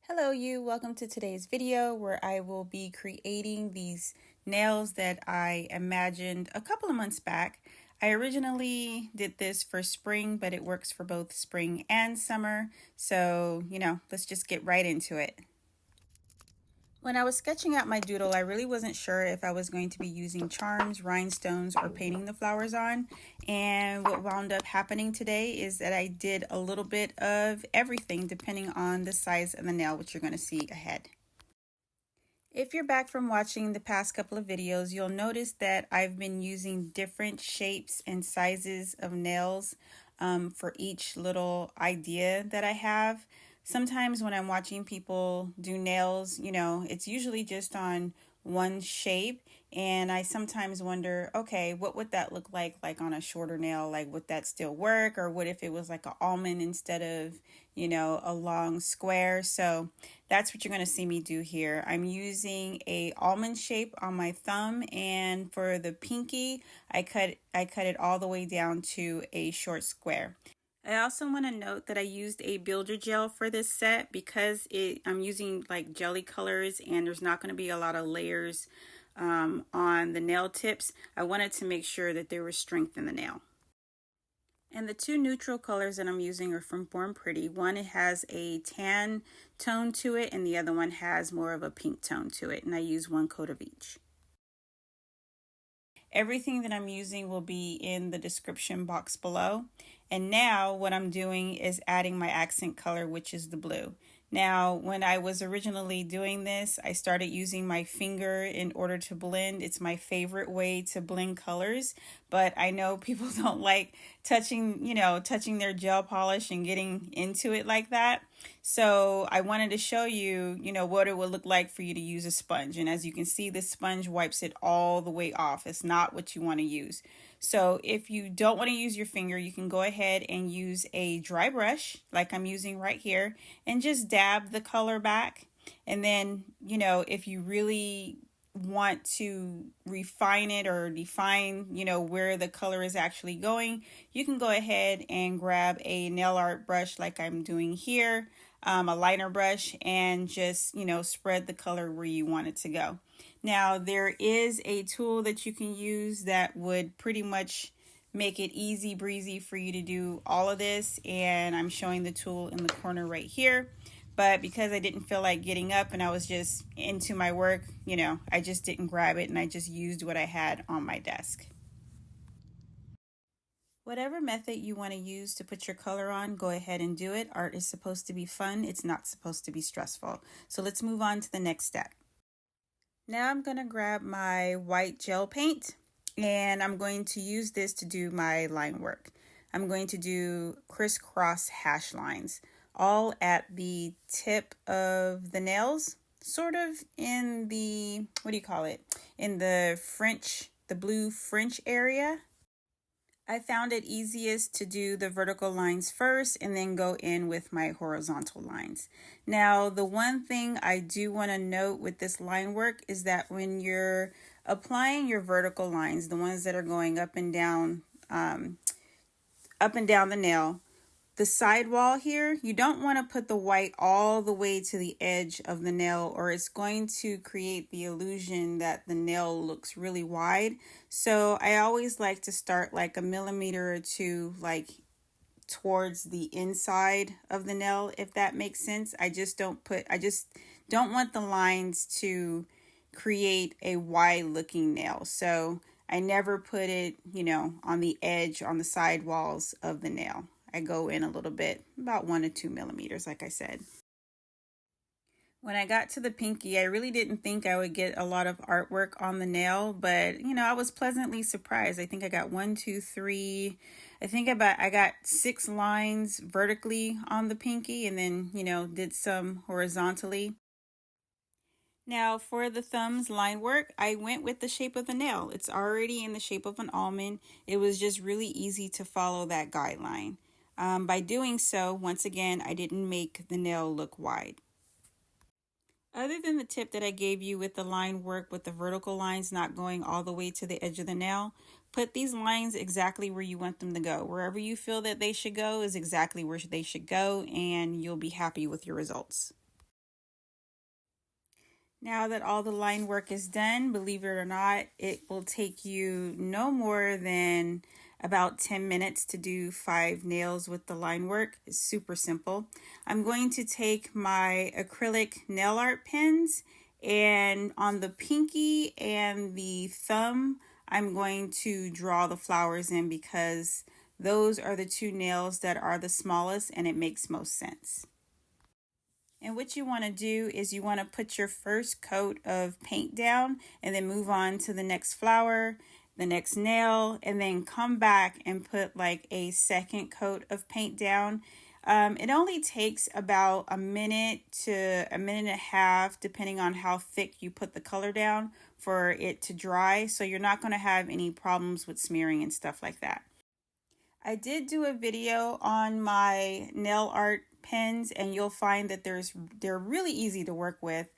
Hello you, welcome to today's video where I will be creating these nails that I imagined a couple of months back. I originally did this for spring, but it works for both spring and summer. So, let's just get right into it. When I was sketching out my doodle, I really wasn't sure if I was going to be using charms, rhinestones, or painting the flowers on. And what wound up happening today is that I did a little bit of everything depending on the size of the nail, which you're going to see ahead. If you're back from watching the past couple of videos, you'll notice that I've been using different shapes and sizes of nails for each little idea that I have. Sometimes when I'm watching people do nails, it's usually just on one shape, and I sometimes wonder, okay, what would that look like on a shorter nail? Like, would that still work? Or what if it was like an almond instead of, a long square? So that's what you're going to see me do here. I'm using a almond shape on my thumb, and for the pinky, I cut it all the way down to a short square. I also want to note that I used a builder gel for this set because I'm using like jelly colors and there's not going to be a lot of layers on the nail tips. I wanted to make sure that there was strength in the nail. And the two neutral colors that I'm using are from Born Pretty. One, it has a tan tone to it, and the other one has more of a pink tone to it, and I use one coat of each. Everything that I'm using will be in the description box below. And now what I'm doing is adding my accent color, which is the blue. Now, when I was originally doing this, I started using my finger in order to blend. It's my favorite way to blend colors, but I know people don't like touching their gel polish and getting into it like that. So I wanted to show you, what it would look like for you to use a sponge. And as you can see, the sponge wipes it all the way off. It's not what you want to use. So if you don't want to use your finger, you can go ahead and use a dry brush like I'm using right here and just dab the color back. And then, if you really want to refine it or define, where the color is actually going, you can go ahead and grab a nail art brush like I'm doing here, a liner brush, and just, spread the color where you want it to go. Now, there is a tool that you can use that would pretty much make it easy breezy for you to do all of this, and I'm showing the tool in the corner right here. But because I didn't feel like getting up and I was just into my work, I just didn't grab it and I just used what I had on my desk. Whatever method you want to use to put your color on, go ahead and do it. Art is supposed to be fun. It's not supposed to be stressful. So let's move on to the next step. Now I'm going to grab my white gel paint and I'm going to use this to do my line work. I'm going to do crisscross hash lines all at the tip of the nails, sort of in the, in the French, the blue French area. I found it easiest to do the vertical lines first and then go in with my horizontal lines. Now, the one thing I do want to note with this line work is that when you're applying your vertical lines, the ones that are going up and down the nail, the sidewall here, you don't want to put the white all the way to the edge of the nail or it's going to create the illusion that the nail looks really wide. So I always like to start like a millimeter or two like towards the inside of the nail, if that makes sense. I just don't want the lines to create a wide looking nail. So I never put it, on the edge, on the side walls of the nail. I go in a little bit, about 1 to 2 millimeters, like I said. When I got to the pinky, I really didn't think I would get a lot of artwork on the nail, but, I was pleasantly surprised. I think I got 1, 2, 3, I got 6 lines vertically on the pinky and then, did some horizontally. Now for the thumbs line work, I went with the shape of the nail. It's already in the shape of an almond. It was just really easy to follow that guideline. By doing so, once again, I didn't make the nail look wide. Other than the tip that I gave you with the line work with the vertical lines not going all the way to the edge of the nail, put these lines exactly where you want them to go. Wherever you feel that they should go is exactly where they should go, and you'll be happy with your results. Now that all the line work is done, believe it or not, it will take you no more than about 10 minutes to do 5 nails with the line work. It's super simple. I'm going to take my acrylic nail art pens, and on the pinky and the thumb, I'm going to draw the flowers in because those are the two nails that are the smallest and it makes most sense. And what you want to do is you want to put your first coat of paint down and then move on to the next flower, the next nail, and then come back and put like a second coat of paint down. It only takes about a minute to a minute and a half, depending on how thick you put the color down, for it to dry. So you're not going to have any problems with smearing and stuff like that. I did do a video on my nail art pens, and you'll find that they're really easy to work with,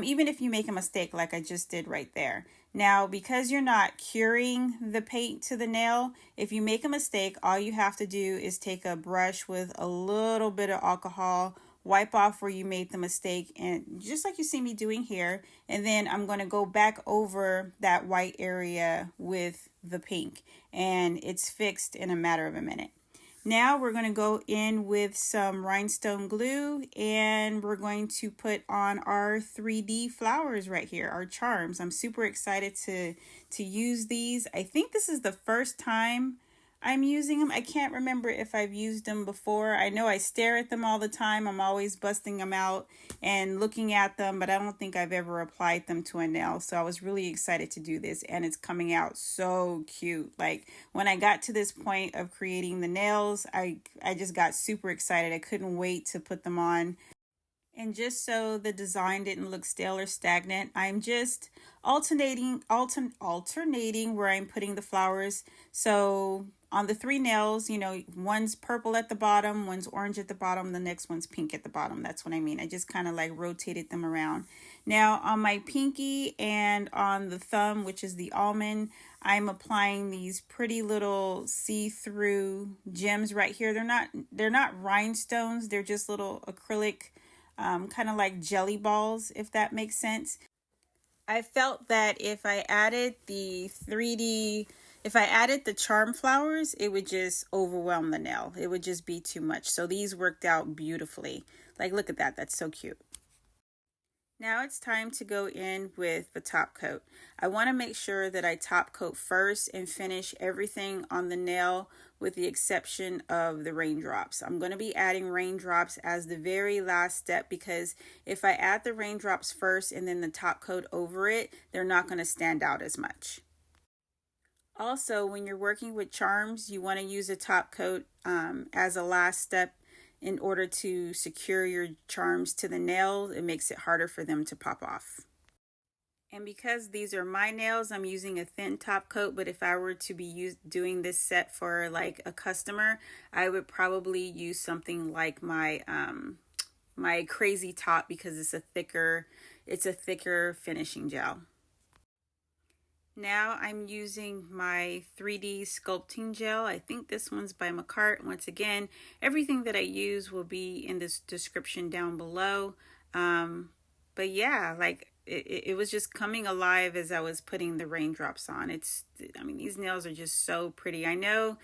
even if you make a mistake like I just did right there. Now, because you're not curing the paint to the nail, if you make a mistake, all you have to do is take a brush with a little bit of alcohol, wipe off where you made the mistake, and just like you see me doing here, and then I'm going to go back over that white area with the pink, and it's fixed in a matter of a minute. Now we're going to go in with some rhinestone glue, and we're going to put on our 3D flowers right here, our charms. I'm super excited to use these. I think this is the first time I'm using them. I can't remember if I've used them before. I know I stare at them all the time. I'm always busting them out and looking at them, but I don't think I've ever applied them to a nail. So I was really excited to do this, and it's coming out so cute. Like when I got to this point of creating the nails, I just got super excited. I couldn't wait to put them on. And just so the design didn't look stale or stagnant, I'm just alternating where I'm putting the flowers. So on the 3 nails, you know, one's purple at the bottom, one's orange at the bottom, the next one's pink at the bottom. That's what I mean. I just kind of like rotated them around. Now on my pinky and on the thumb, which is the almond, I'm applying these pretty little see-through gems right here. They're not rhinestones. They're just little acrylic, kind of like jelly balls, if that makes sense. I felt that if I added the charm flowers, it would just overwhelm the nail. It would just be too much. So these worked out beautifully. Like, look at that. That's so cute. Now it's time to go in with the top coat. I want to make sure that I top coat first and finish everything on the nail with the exception of the raindrops. I'm going to be adding raindrops as the very last step because if I add the raindrops first and then the top coat over it, they're not going to stand out as much. Also, when you're working with charms, you want to use a top coat as a last step in order to secure your charms to the nail. It makes it harder for them to pop off. And because these are my nails, I'm using a thin top coat, but if I were to be doing this set for like a customer, I would probably use something like my my crazy top because it's a thicker finishing gel. Now I'm using my 3D sculpting gel. I think this one's by Makartt. Once again, everything that I use will be in this description down below. But yeah, like it was just coming alive as I was putting the raindrops on. I mean, these nails are just so pretty. I know,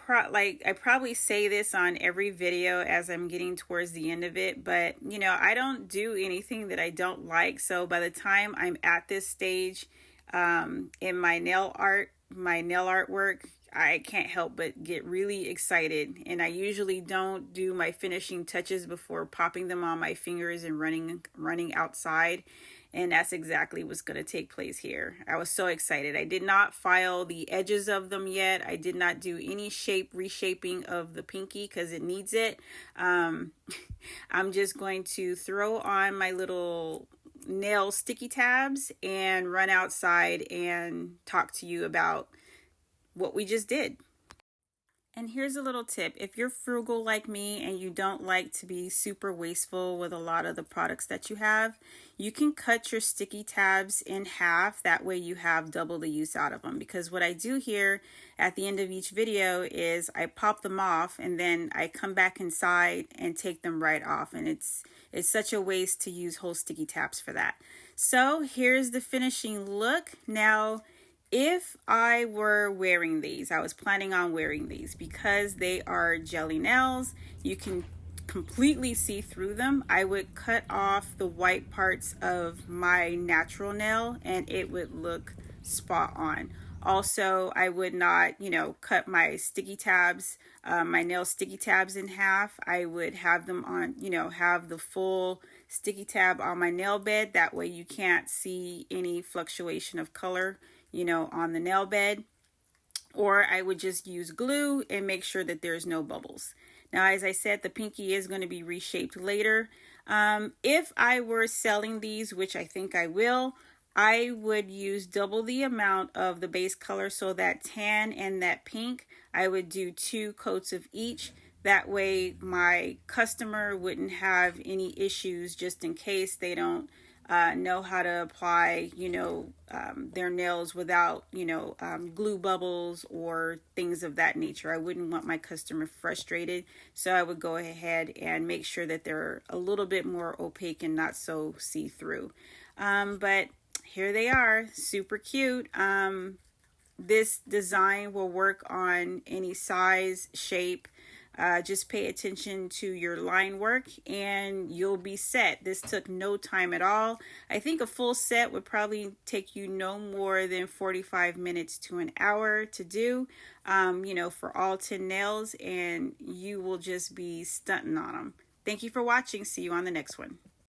I probably say this on every video as I'm getting towards the end of it, but you know, I don't do anything that I don't like. So by the time I'm at this stage, in my nail artwork, I can't help but get really excited, and I usually don't do my finishing touches before popping them on my fingers and running outside, and that's exactly what's going to take place here. I was so excited. I did not file the edges of them yet. I did not do any reshaping of the pinky because it needs it. I'm just going to throw on my little nail sticky tabs and run outside and talk to you about what we just did. And here's a little tip. If you're frugal like me and you don't like to be super wasteful with a lot of the products that you have, you can cut your sticky tabs in half. That way you have double the use out of them. Because what I do here at the end of each video is I pop them off and then I come back inside and take them right off. And it's such a waste to use whole sticky tabs for that. So here's the finishing look. Now, if I were wearing these, I was planning on wearing these because they are jelly nails. You can completely see through them. I would cut off the white parts of my natural nail and it would look spot on. Also, I would not, cut my sticky tabs, my nail sticky tabs in half. I would have them on, have the full sticky tab on my nail bed. That way you can't see any fluctuation of color on the nail bed. Or I would just use glue and make sure that there's no bubbles. Now, as I said, the pinky is going to be reshaped later. If I were selling these, which I think I will, I would use double the amount of the base color, so that tan and that pink, I would do 2 coats of each. That way my customer wouldn't have any issues just in case they don't know how to apply, their nails without, glue bubbles or things of that nature. I wouldn't want my customer frustrated. So I would go ahead and make sure that they're a little bit more opaque and not so see-through. But here they are, super cute. This design will work on any size, shape. Just pay attention to your line work and you'll be set. This took no time at all. I think a full set would probably take you no more than 45 minutes to an hour to do, for all 10 nails, and you will just be stunting on them. Thank you for watching. See you on the next one.